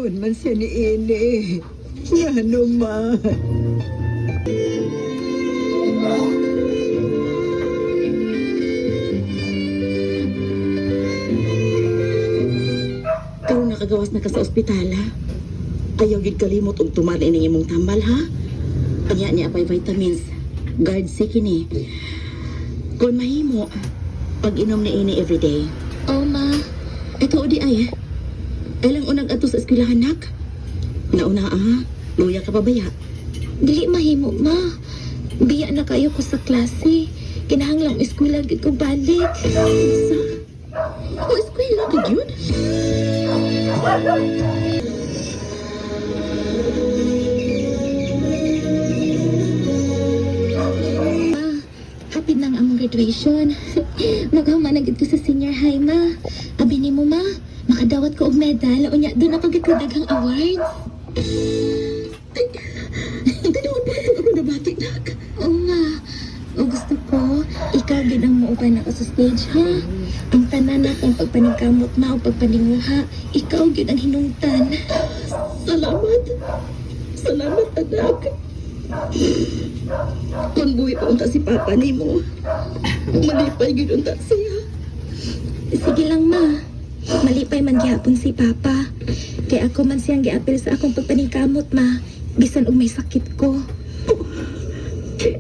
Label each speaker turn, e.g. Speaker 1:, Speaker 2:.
Speaker 1: Man siya ni Ini. Nga naman.
Speaker 2: Pero nakagawas na ka sa ospital, ha? Ayaw gid kalimot og tumali ning imong tambal, ha? Kanya niya apay vitamins. Guard si kini. Kung mahimo, pag-inom ni ini everyday.
Speaker 3: Oh, ma.
Speaker 2: Ito di ay, Ilang unag ato sa eskwelahan, nak? Nauna, luya ka pabaya.
Speaker 3: Dili mahimo, ma. Biya na kayo ko sa klase. Kinahanglang eskwela gid ko balik.
Speaker 2: O eskwela ka yun?
Speaker 3: Ma, happy nang among graduation. Maghuman na gid ko sa senior high, ma. Abi ni mo, ma. Makadawat ko og medal. Unya, doon ako gid ko daghang awards.
Speaker 2: Tinuod mo ito ako nabati, nak.
Speaker 3: Oo nga. O gusto ko, ikaw gid ang muuban ako sa stage, ha? Ang tanan na kong pagpaningkamot na o pagpaninguha, ikaw gid ang hinungtan.
Speaker 2: Salamat. Salamat, anak. Kung buhi pa unta si Papa ni mo, malipay gid unta siya.
Speaker 3: Sige lang, ma. Malipay man gihapon si Papa. Kaya ako man siyang giapil sa akong pagpaningkamot, ma. Bisan og may sakit ko.
Speaker 2: Che,